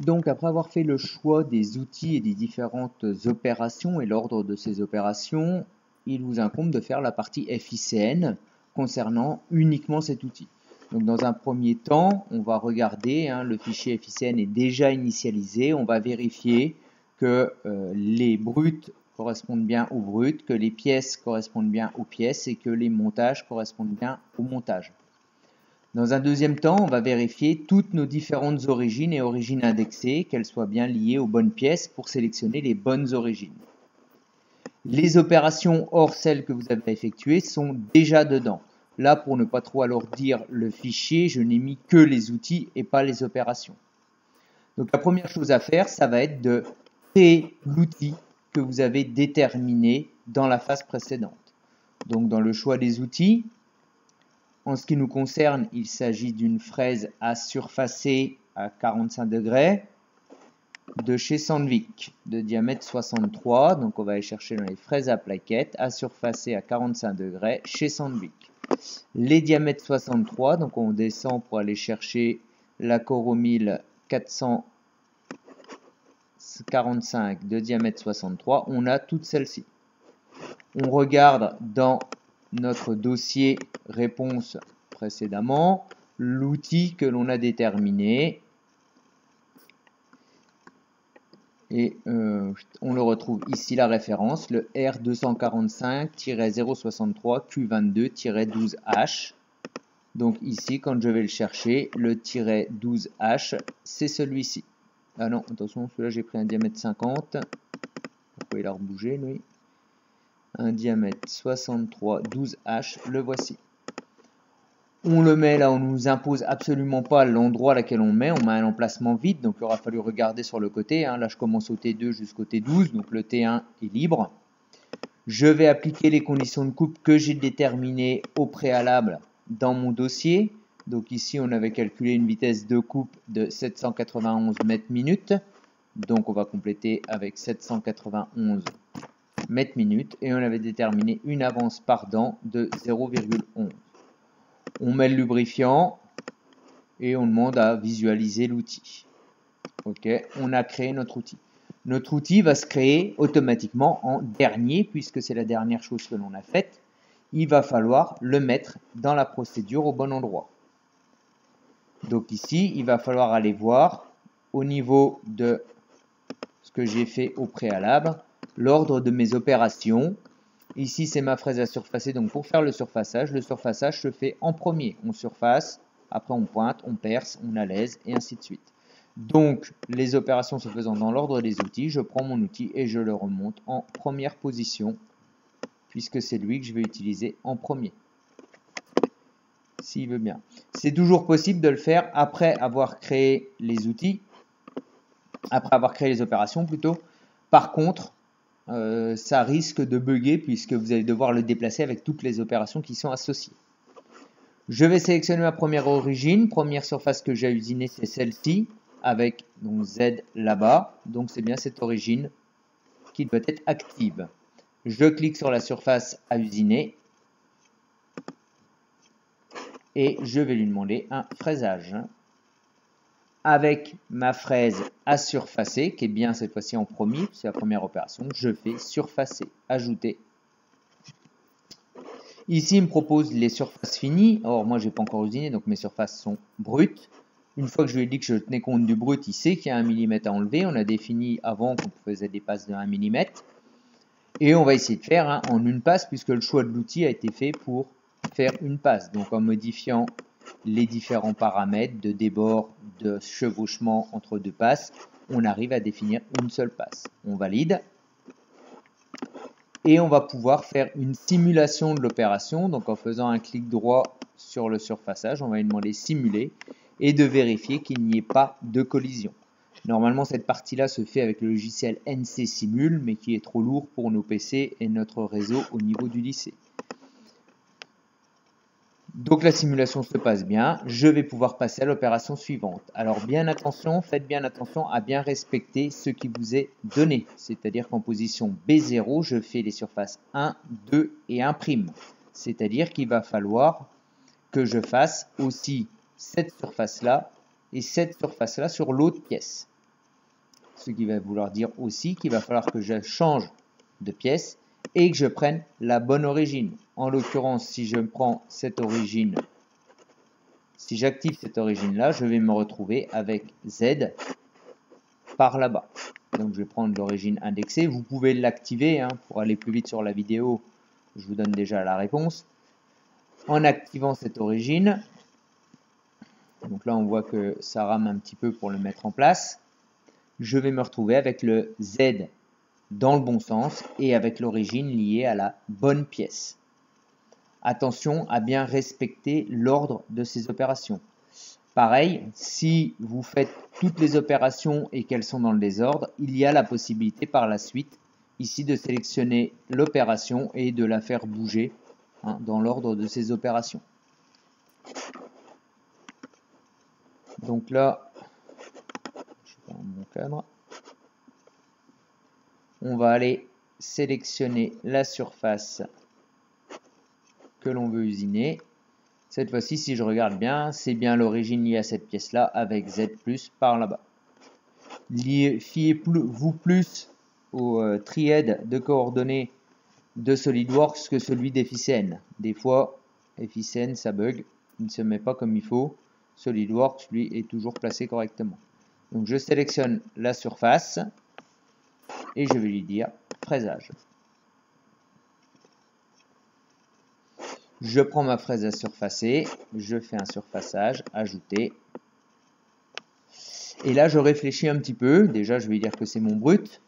Donc, après avoir fait le choix des outils et des différentes opérations et l'ordre de ces opérations, il vous incombe de faire la partie FICN concernant uniquement cet outil. Donc, dans un premier temps, on va regarder, le fichier FICN est déjà initialisé. On va vérifier que les bruts correspondent bien aux bruts, que les pièces correspondent bien aux pièces et que les montages correspondent bien aux montages. Dans un deuxième temps, on va vérifier toutes nos différentes origines et origines indexées, qu'elles soient bien liées aux bonnes pièces pour sélectionner les bonnes origines. Les opérations hors celles que vous avez effectuées sont déjà dedans. Là, pour ne pas trop alourdir le fichier, je n'ai mis que les outils et pas les opérations. Donc la première chose à faire, ça va être de créer l'outil que vous avez déterminé dans la phase précédente. Donc dans le choix des outils, en ce qui nous concerne, il s'agit d'une fraise à surfacer à 45 degrés de chez Sandvik, de diamètre 63. Donc on va aller chercher dans les fraises à plaquettes à surfacer à 45 degrés chez Sandvik. Les diamètres 63, donc on descend pour aller chercher la Coromil 445 de diamètre 63. On a toutes celles-ci. On regarde dans notre dossier réponse précédemment l'outil que l'on a déterminé et on le retrouve ici, la référence, le R245-063Q22-12H. Donc ici, quand je vais le chercher, le -12H, c'est celui-ci. Ah non, attention, celui-là j'ai pris un diamètre 50. Pourquoi il a rebougé lui? Un diamètre 63 12H, le voici. On le met là, on ne nous impose absolument pas l'endroit à laquelle on met un emplacement vide, donc il aura fallu regarder sur le côté. Là je commence au T2 jusqu'au T12, donc le T1 est libre. Je vais appliquer les conditions de coupe que j'ai déterminées au préalable dans mon dossier. Donc ici on avait calculé une vitesse de coupe de 791 mètres minutes, donc on va compléter avec 791 mètres minutes et on avait déterminé une avance par dent de 0,11. On met le lubrifiant et on demande à visualiser l'outil. Ok, on a créé notre outil. Notre outil va se créer automatiquement en dernier puisque c'est la dernière chose que l'on a faite. Il va falloir le mettre dans la procédure au bon endroit. Donc ici, il va falloir aller voir au niveau de ce que j'ai fait au préalable, l'ordre de mes opérations. Ici, c'est ma fraise à surfacer. Donc, pour faire le surfaçage se fait en premier. On surface, après on pointe, on perce, on alaise, et ainsi de suite. Donc, les opérations se faisant dans l'ordre des outils, je prends mon outil et je le remonte en première position, puisque c'est lui que je vais utiliser en premier. S'il veut bien. C'est toujours possible de le faire après avoir créé les outils, après avoir créé les opérations plutôt. Par contre, ça risque de bugger puisque vous allez devoir le déplacer avec toutes les opérations qui sont associées. Je vais sélectionner ma première origine. Première surface que j'ai à usiner, c'est celle-ci, avec donc Z là-bas. Donc c'est bien cette origine qui doit être active. Je clique sur la surface à usiner et je vais lui demander un fraisage. Avec ma fraise à surfacer, qui est bien cette fois-ci en premier, c'est la première opération, je fais surfacer, ajouter. Ici, il me propose les surfaces finies. Or, moi, je n'ai pas encore usiné, donc mes surfaces sont brutes. Une fois que je lui ai dit que je tenais compte du brut, il sait qu'il y a 1 mm à enlever. On a défini avant qu'on faisait des passes de 1 mm. Et on va essayer de faire en une passe, puisque le choix de l'outil a été fait pour faire une passe. Donc, en modifiant les différents paramètres de débord, de chevauchement entre deux passes, on arrive à définir une seule passe. On valide et on va pouvoir faire une simulation de l'opération. Donc en faisant un clic droit sur le surfaçage, on va lui demander simuler et de vérifier qu'il n'y ait pas de collision. Normalement cette partie-là se fait avec le logiciel NC Simul, mais qui est trop lourd pour nos PC et notre réseau au niveau du lycée. Donc la simulation se passe bien, je vais pouvoir passer à l'opération suivante. Alors bien attention, faites bien attention à bien respecter ce qui vous est donné. C'est-à-dire qu'en position B0, je fais les surfaces 1, 2 et 1'. C'est-à-dire qu'il va falloir que je fasse aussi cette surface-là et cette surface-là sur l'autre pièce. Ce qui va vouloir dire aussi qu'il va falloir que je change de pièce et que je prenne la bonne origine. En l'occurrence, si je prends cette origine, si j'active cette origine-là, je vais me retrouver avec Z par là-bas. Donc je vais prendre l'origine indexée. Vous pouvez l'activer pour aller plus vite sur la vidéo. Je vous donne déjà la réponse. En activant cette origine, donc là on voit que ça rame un petit peu pour le mettre en place. Je vais me retrouver avec le Z dans le bon sens et avec l'origine liée à la bonne pièce. Attention à bien respecter l'ordre de ces opérations. Pareil, si vous faites toutes les opérations et qu'elles sont dans le désordre, il y a la possibilité par la suite ici de sélectionner l'opération et de la faire bouger dans l'ordre de ces opérations. Donc là, je vais dans mon cadre. On va aller sélectionner la surface que l'on veut usiner. Cette fois-ci, si je regarde bien, c'est bien l'origine liée à cette pièce-là avec Z+ par là-bas. Fiez-vous plus au triade de coordonnées de SolidWorks que celui d'FICN. Des fois, FICN, ça bug, il ne se met pas comme il faut. SolidWorks, lui, est toujours placé correctement. Donc, je sélectionne la surface et je vais lui dire fraisage. Je prends ma fraise à surfacer, je fais un surfaçage, ajouter. Et là, je réfléchis un petit peu. Déjà, je vais dire que c'est mon brut.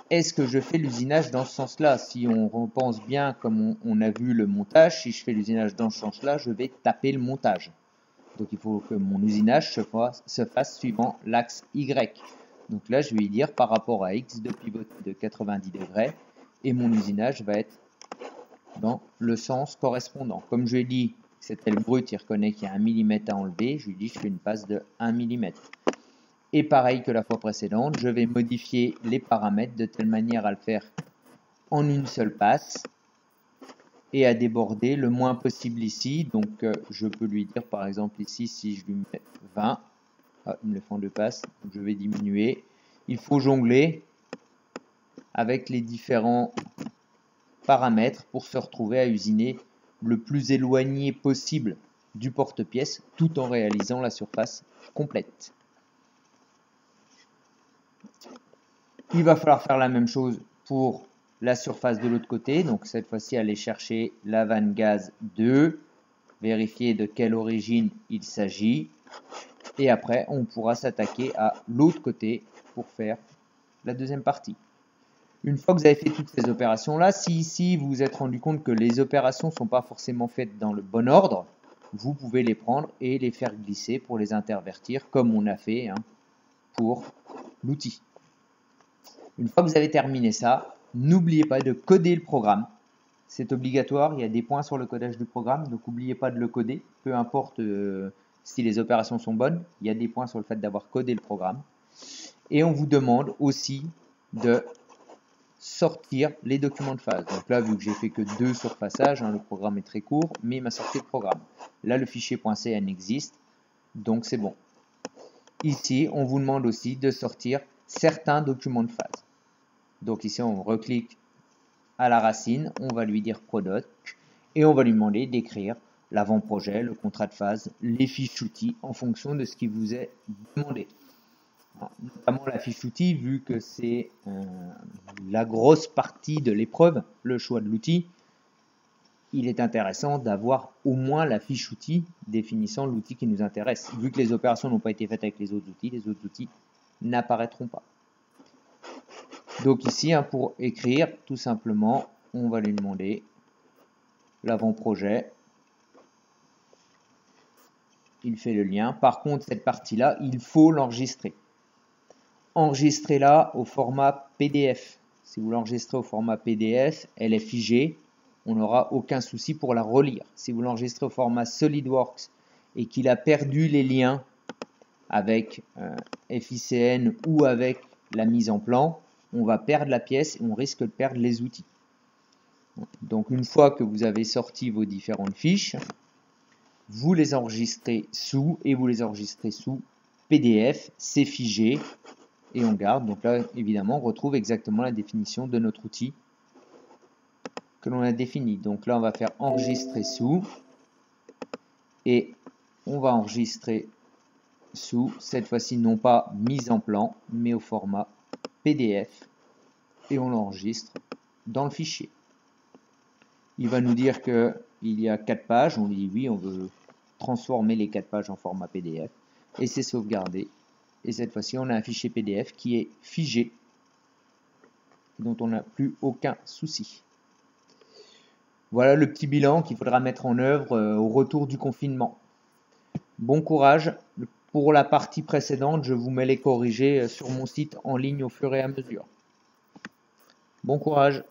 Est-ce que je fais l'usinage dans ce sens-là? Si on repense bien, comme on a vu le montage, si je fais l'usinage dans ce sens-là, je vais taper le montage. Donc, il faut que mon usinage se fasse suivant l'axe Y. Donc là, je vais dire par rapport à X de pivoter de 90 degrés. Et mon usinage va être dans le sens correspondant. Comme je lui ai dit, c'était le brut, il reconnaît qu'il y a 1 mm à enlever. Je lui dis, je fais une passe de 1 mm. Et pareil que la fois précédente, je vais modifier les paramètres de telle manière à le faire en une seule passe et à déborder le moins possible ici. Donc, je peux lui dire, par exemple, ici, si je lui mets 20, il me le fait en deux passes, donc je vais diminuer. Il faut jongler avec les différents paramètres pour se retrouver à usiner le plus éloigné possible du porte-pièce tout en réalisant la surface complète. Il va falloir faire la même chose pour la surface de l'autre côté. Donc cette fois-ci, aller chercher la vanne gaz 2, vérifier de quelle origine il s'agit. Et après, on pourra s'attaquer à l'autre côté pour faire la deuxième partie. Une fois que vous avez fait toutes ces opérations-là, si ici vous vous êtes rendu compte que les opérations ne sont pas forcément faites dans le bon ordre, vous pouvez les prendre et les faire glisser pour les intervertir comme on a fait pour l'outil. Une fois que vous avez terminé ça, n'oubliez pas de coder le programme. C'est obligatoire, il y a des points sur le codage du programme, donc n'oubliez pas de le coder. Peu importe si les opérations sont bonnes, il y a des points sur le fait d'avoir codé le programme. Et on vous demande aussi de sortir les documents de phase. Donc là, vu que j'ai fait que 2 surfaçages, le programme est très court, mais il m'a sorti le programme. Là, le fichier .cn existe, donc c'est bon. Ici, on vous demande aussi de sortir certains documents de phase. Donc ici, on reclique à la racine, on va lui dire Prodoc, et on va lui demander d'écrire l'avant-projet, le contrat de phase, les fiches outils en fonction de ce qui vous est demandé. Notamment la fiche outil, vu que c'est la grosse partie de l'épreuve, le choix de l'outil, il est intéressant d'avoir au moins la fiche outil définissant l'outil qui nous intéresse. Vu que les opérations n'ont pas été faites avec les autres outils n'apparaîtront pas. Donc ici, pour écrire, tout simplement, on va lui demander l'avant-projet. Il fait le lien. Par contre, cette partie-là, il faut l'enregistrer. Enregistrez-la au format PDF. Si vous l'enregistrez au format PDF, elle est figée. On n'aura aucun souci pour la relire. Si vous l'enregistrez au format SolidWorks et qu'il a perdu les liens avec FICN ou avec la mise en plan, on va perdre la pièce et on risque de perdre les outils. Donc une fois que vous avez sorti vos différentes fiches, vous les enregistrez sous PDF, c'est figé et on garde. Donc là, évidemment, on retrouve exactement la définition de notre outil que l'on a défini. Donc là, on va faire enregistrer sous et on va enregistrer sous, cette fois-ci non pas mise en plan, mais au format PDF et on l'enregistre dans le fichier. Il va nous dire qu'il y a 4 pages, on lui dit oui, on veut transformer les 4 pages en format PDF et c'est sauvegardé. Et cette fois-ci, on a un fichier PDF qui est figé, dont on n'a plus aucun souci. Voilà le petit bilan qu'il faudra mettre en œuvre au retour du confinement. Bon courage. Pour la partie précédente, je vous mets les corrigés sur mon site en ligne au fur et à mesure. Bon courage.